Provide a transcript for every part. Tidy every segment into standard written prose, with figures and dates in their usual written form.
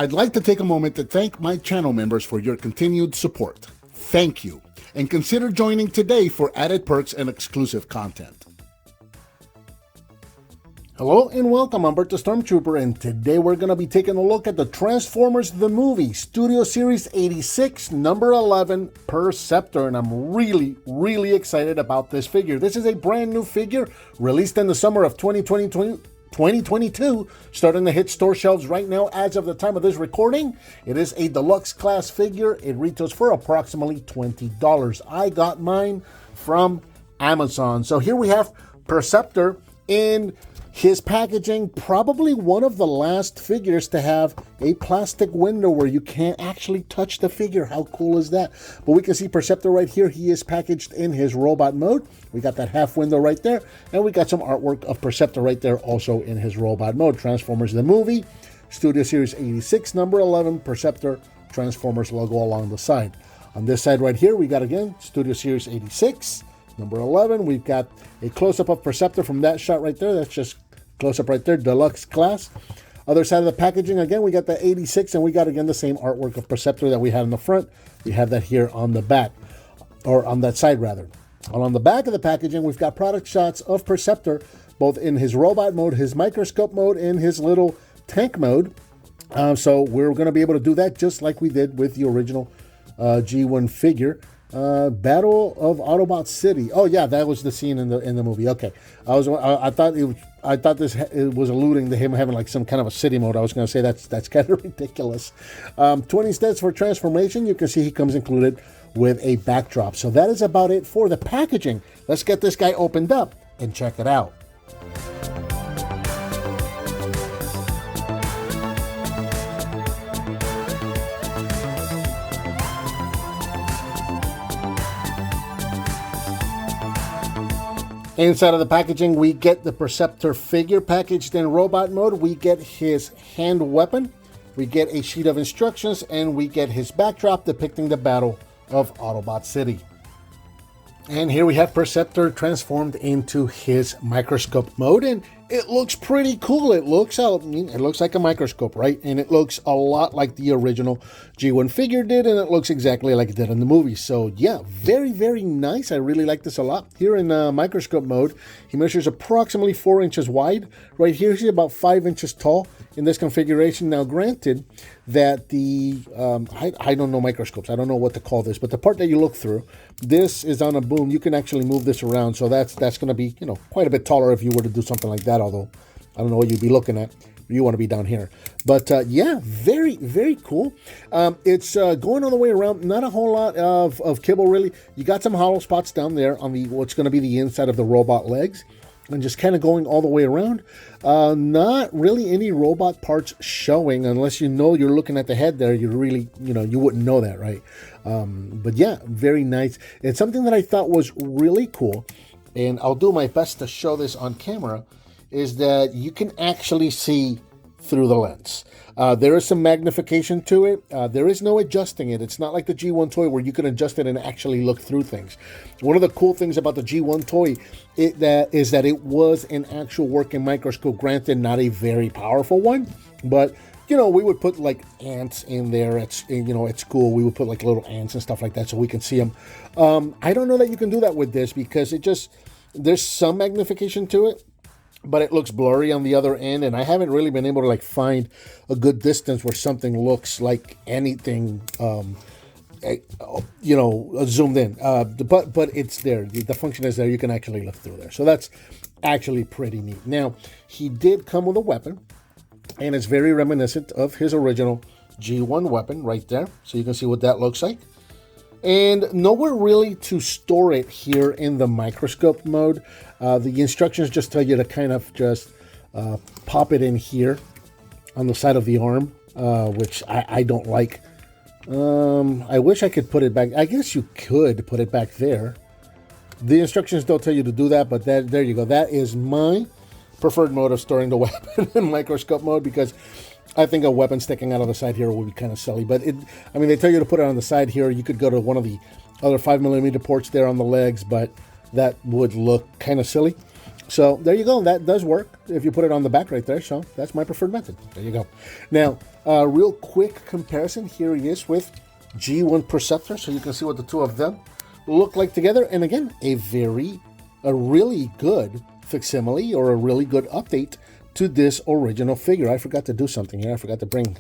I'd like to take a moment to thank my channel members for your continued support. Thank you, and consider joining today for added perks and exclusive content. Hello and welcome, I'm Bert the Stormtrooper, and today we're going to be taking a look at the Transformers the Movie, Studio Series 86, number 11, Perceptor, and I'm really excited about this figure. This is a brand new figure, released in the summer of 2022, starting to hit store shelves right now as of the time of this recording. It is a deluxe class figure. It retails for approximately $20. I got mine from Amazon. So here we have Perceptor in his packaging, probably one of the last figures to have a plastic window where you can't actually touch the figure. How cool is that? But we can see Perceptor right here. He is packaged in his robot mode. We got that half window right there, and we got some artwork of Perceptor right there also in his robot mode. Transformers the Movie, Studio Series 86, number 11, Perceptor, Transformers logo along the side. On this side right here, we got, again, Studio Series 86, number 11. We've got a close-up of Perceptor from that shot right there. That's just close-up right there, deluxe class. Other side of the packaging, again, we got the 86, and we got, again, the same artwork of Perceptor that we had in the front. We have that here on the back, or on that side, rather. And on the back of the packaging, we've got product shots of Perceptor, both in his robot mode, his microscope mode, and his little tank mode. So we're going to be able to do that just like we did with the original G1 figure. Battle of Autobot City. Oh yeah, that was the scene in the movie. Okay, I thought it was alluding to him having like some kind of a city mode. I was going to say that's kind of ridiculous. 20 steps for transformation. You can see he comes included with a backdrop. So that is about it for the packaging. Let's get this guy opened up and check it out. Inside of the packaging, we get the Perceptor figure packaged in robot mode. We get his hand weapon. We get a sheet of instructions, and we get his backdrop depicting the Battle of Autobot City. And here we have Perceptor transformed into his microscope mode, and it looks pretty cool. It looks like a microscope, right? And it looks a lot like the original G1 figure did, and it looks exactly like it did in the movie. So yeah, very nice. I really like this a lot. Here in microscope mode, he measures approximately 4 inches wide. Right here, he's about 5 inches tall in this configuration. Now, granted that the, I don't know microscopes. I don't know what to call this, but the part that you look through, this is on a boom. You can actually move this around. So that's going to be, quite a bit taller if you were to do something like that. Although I don't know what you'd be looking at. You want to be down here. But yeah, very cool. It's going all the way around. Not a whole lot of kibble, really. You got some hollow spots down there on what's going to be the inside of the robot legs. And just kind of going all the way around. Not really any robot parts showing, unless you're looking at the head there. You really, you wouldn't know that, right? But yeah, very nice. It's something that I thought was really cool. And I'll do my best to show this on camera, is that you can actually see through the lens. There is some magnification to it. There is no adjusting it. It's not like the G1 toy where you can adjust it and actually look through things. One of the cool things about the G1 toy is that it was an actual working microscope. Granted, not a very powerful one, but we would put like ants in there at school. We would put like little ants and stuff like that so we can see them. I don't know that you can do that with this because there's some magnification to it, but it looks blurry on the other end, and I haven't really been able to like find a good distance where something looks like anything, zoomed in. But it's there. The function is there. You can actually look through there. So that's actually pretty neat. Now, he did come with a weapon, and it's very reminiscent of his original G1 weapon right there. So you can see what that looks like. And nowhere really to store it here in the microscope mode. The instructions just tell you to kind of just pop it in here on the side of the arm, which I don't like. I wish I could put it back. I guess you could put it back there. The instructions don't tell you to do that, but there you go. That is my preferred mode of storing the weapon in microscope mode, because I think a weapon sticking out of the side here would be kind of silly. But they tell you to put it on the side here. You could go to one of the other 5mm ports there on the legs, but that would look kind of silly. So there you go. That does work if you put it on the back right there. So that's my preferred method. There you go. Now, Real quick comparison, here he is with G1 Perceptor, so you can see what the two of them look like together. And again, a really good facsimile or a really good update to this original figure. I forgot to do something here. I forgot to bring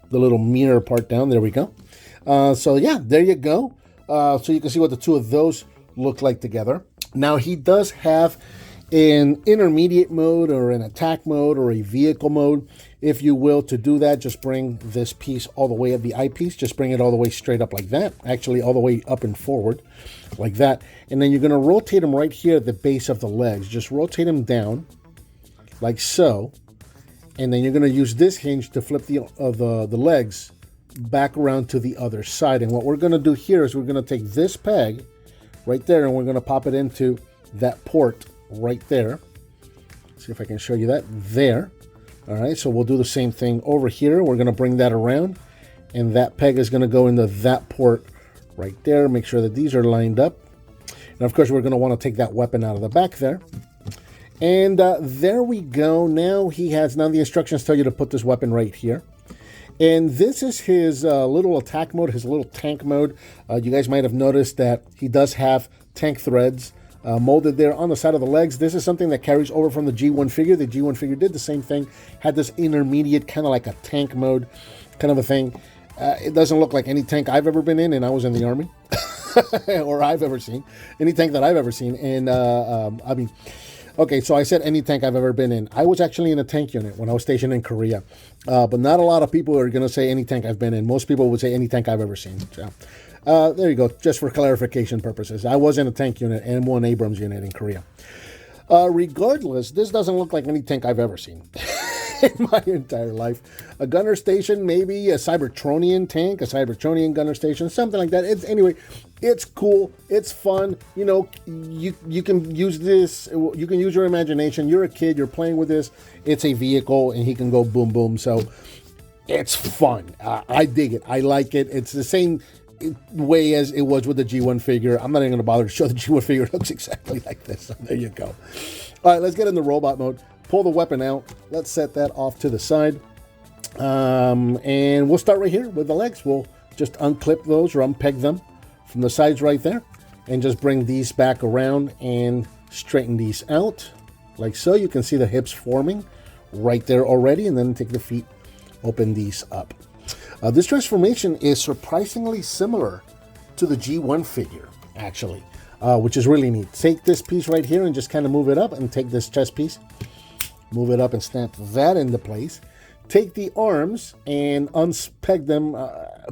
the little mirror part down. There we go. So yeah, there you go. So you can see what the two of those look like together. Now he does have an intermediate mode or an attack mode or a vehicle mode, if you will. To do that, just bring this piece all the way at the eyepiece. Just bring it all the way straight up like that. Actually, all the way up and forward like that. And then you're going to rotate him right here at the base of the legs. Just rotate him down like so. And then you're going to use this hinge to flip the legs back around to the other side. And what we're going to do here is we're going to take this peg right there and we're going to pop it into that port right there. See if I can show you that there. All right, so we'll do the same thing over here. We're going to bring that around, and that peg is going to go into that port right there. Make sure that these are lined up. And of course, we're going to want to take that weapon out of the back there. And there we go. Now the instructions tell you to put this weapon right here. And this is his little attack mode, his little tank mode. You guys might have noticed that he does have tank threads molded there on the side of the legs. This is something that carries over from the G1 figure. The G1 figure did the same thing, had this intermediate kind of like a tank mode kind of a thing. It doesn't look like any tank I've ever been in, and I was in the Army, or I've ever seen. Any tank that I've ever seen. And I mean, okay, so I said any tank I've ever been in. I was actually in a tank unit when I was stationed in Korea. But not a lot of people are going to say any tank I've been in. Most people would say any tank I've ever seen. So there you go, just for clarification purposes. I was in a tank unit, M1 Abrams unit in Korea. Regardless, this doesn't look like any tank I've ever seen in my entire life. A gunner station, maybe a Cybertronian tank, a Cybertronian gunner station, something like that. Anyway, it's cool. It's fun. You know, you can use this. You can use your imagination. You're a kid. You're playing with this. It's a vehicle, and he can go boom, boom. So it's fun. I dig it. I like it. It's the same way as it was with the G1 figure. I'm not even going to bother to show the G1 figure. It looks exactly like this. So there you go. All right, let's get into robot mode. Pull the weapon out. Let's set that off to the side. And we'll start right here with the legs. We'll just unclip those or unpeg them from the sides right there and just bring these back around and straighten these out like so. You can see the hips forming right there already, and then take the feet, open these up. This transformation is surprisingly similar to the G1 figure, actually, which is really neat. Take this piece right here and just kind of move it up, and take this chest piece, move it up and snap that into place. Take the arms and unpeg them,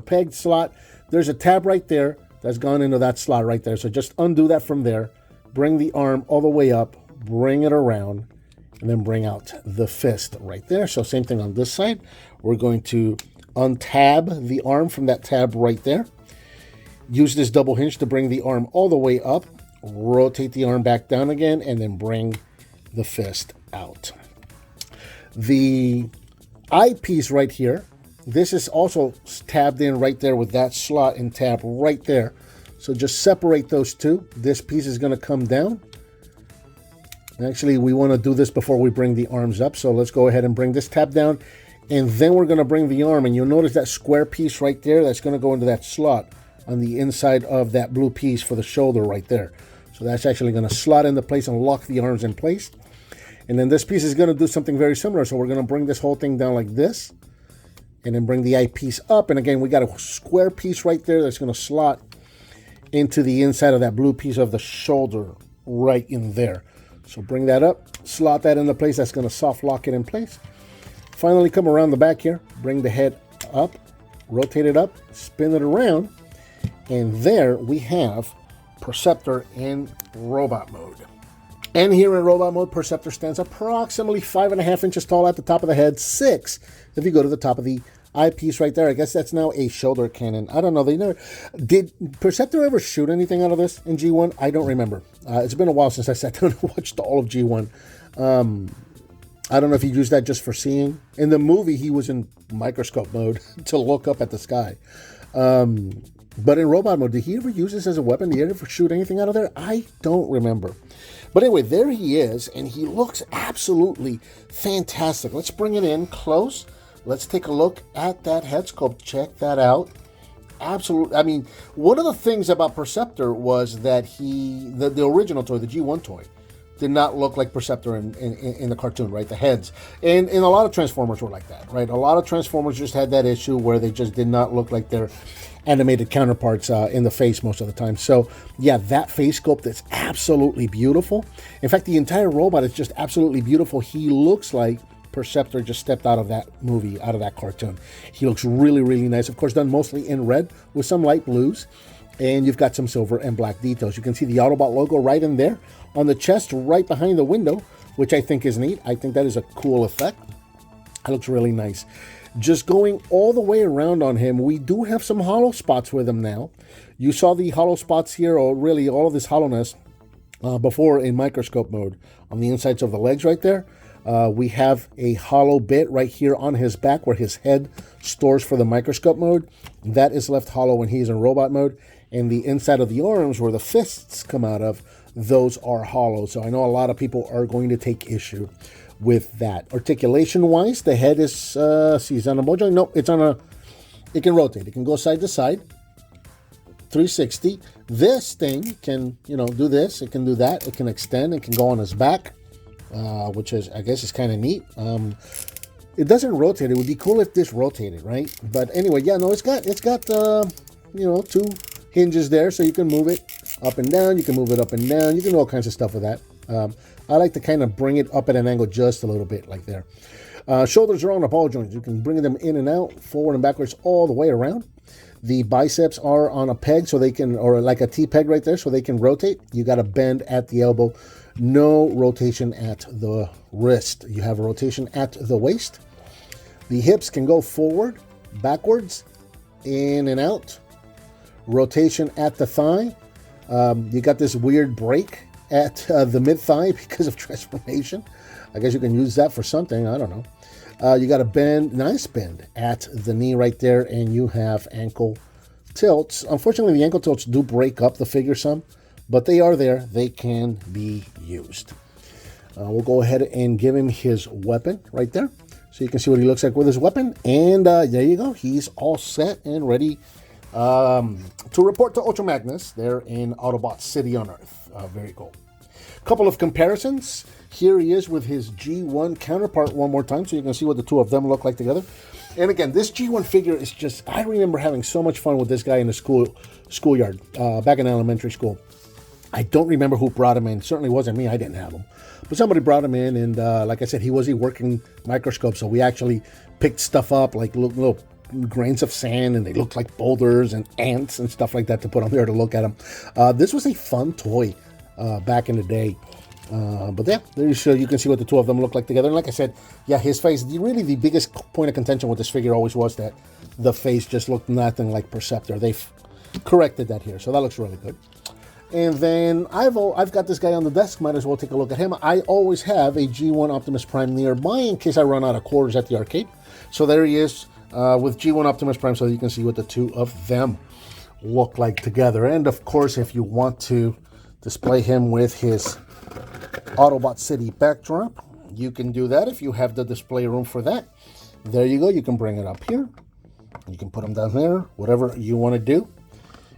pegged slot. There's a tab right there that's gone into that slot right there. So just undo that from there, bring the arm all the way up, bring it around, and then bring out the fist right there. So same thing on this side. We're going to untab the arm from that tab right there. Use this double hinge to bring the arm all the way up, rotate the arm back down again, and then bring the fist out. The eyepiece right here, this is also tabbed in right there with that slot and tab right there. So just separate those two. This piece is going to come down. Actually, we want to do this before we bring the arms up. So let's go ahead and bring this tab down. And then we're going to bring the arm, and you'll notice that square piece right there that's going to go into that slot on the inside of that blue piece for the shoulder right there. So that's actually going to slot into place and lock the arms in place. And then this piece is going to do something very similar. So we're going to bring this whole thing down like this, and then bring the eyepiece up. And again, we got a square piece right there that's going to slot into the inside of that blue piece of the shoulder right in there. So bring that up, slot that into place. That's going to soft lock it in place. Finally, come around the back here, bring the head up, rotate it up, spin it around, and there we have Perceptor in robot mode. And here in robot mode, Perceptor stands approximately 5.5 inches tall at the top of the head, 6 if you go to the top of the eyepiece right there. I guess that's now a shoulder cannon. I don't know. Did Perceptor ever shoot anything out of this in G1? I don't remember. It's been a while since I sat down and watched all of G1. I don't know if he used that just for seeing. In the movie, he was in microscope mode to look up at the sky. But in robot mode, did he ever use this as a weapon? Did he ever shoot anything out of there? I don't remember. But anyway, there he is, and he looks absolutely fantastic. Let's bring it in close. Let's take a look at that head sculpt. Check that out. Absolutely. I mean, one of the things about Perceptor was that the original toy, the G1 toy, did not look like Perceptor in the cartoon, right? The heads. And a lot of Transformers were like that, right? A lot of Transformers just had that issue where they just did not look like their animated counterparts in the face most of the time. So, yeah, that face sculpt is absolutely beautiful. In fact, the entire robot is just absolutely beautiful. He looks like Perceptor just stepped out of that movie, out of that cartoon. He looks really, really nice. Of course, done mostly in red with some light blues. And you've got some silver and black details. You can see the Autobot logo right in there on the chest, right behind the window, which I think is neat. I think that is a cool effect. It looks really nice. Just going all the way around on him, we do have some hollow spots with him now. You saw the hollow spots here, or really all of this hollowness, before in microscope mode on the insides of the legs right there. We have a hollow bit right here on his back where his head stores for the microscope mode. That is left hollow when he's in robot mode. And the inside of the arms where the fists come out of, those are hollow. So I know a lot of people are going to take issue with that. Articulation-wise, the head is, see, is on a mojo? No, it's on a, it can rotate. It can go side to side, 360. This thing can, you know, do this. It can do that. It can extend. It can go on his back. Which is, I guess, is kind of neat. It doesn't rotate. It would be cool if this rotated, right? But anyway, yeah, no, it's got you know, 2 hinges there, so you can move it up and down. You can move it up and down. You can do all kinds of stuff with that. I like to kind of bring it up at an angle just a little bit, like there. Shoulders are on the ball joints. You can bring them in and out, forward and backwards, all the way around. The biceps are on a peg, so they can, or like a T-peg right there, so they can rotate. You got to bend at the elbow. No rotation at the wrist. You have a rotation at the waist. The hips can go forward, backwards, in and out. Rotation at the thigh. You got this weird break at the mid-thigh because of transformation. I guess you can use that for something. I don't know. You got a bend, nice bend at the knee right there, and you have ankle tilts. Unfortunately, the ankle tilts do break up the figure some, but they are there. They can be used. We'll go ahead and give him his weapon right there, so you can see what he looks like with his weapon. And there you go. He's all set and ready to report to Ultra Magnus there in Autobot City on Earth. Very cool. Couple of comparisons. Here he is with his G1 counterpart one more time, so you can see what the two of them look like together. And again, this G1 figure is just, I remember having so much fun with this guy in the schoolyard, back in elementary school. I don't remember who brought him in. Certainly wasn't me. I didn't have him. But somebody brought him in, and like I said, he was a working microscope, so we actually picked stuff up, like little grains of sand, and they looked like boulders and ants and stuff like that to put on there to look at them. This was a fun toy back in the day. But yeah, you can see what the two of them look like together. And like I said, yeah, his face, really the biggest point of contention with this figure always was that the face just looked nothing like Perceptor. They've corrected that here, so that looks really good. And then I've got this guy on the desk. Might as well take a look at him. I always have a G1 Optimus Prime nearby in case I run out of quarters at the arcade. So there he is with G1 Optimus Prime, so you can see what the two of them look like together. And of course, if you want to display him with his Autobot City backdrop, you can do that if you have the display room for that. There you go. You can bring it up here. You can put them down there, whatever you want to do.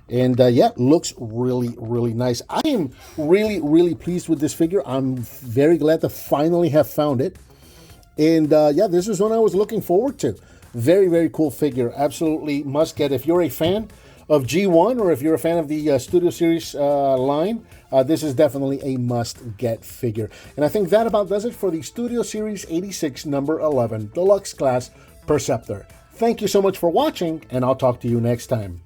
And yeah, looks really, really nice. I am really, really pleased with this figure. I'm very glad to finally have found it. And yeah, this is one I was looking forward to. Very, very cool figure. Absolutely must get. If you're a fan of G1 or if you're a fan of the Studio Series line, this is definitely a must-get figure. And I think that about does it for the Studio Series 86 number 11 Deluxe Class Perceptor. Thank you so much for watching, and I'll talk to you next time.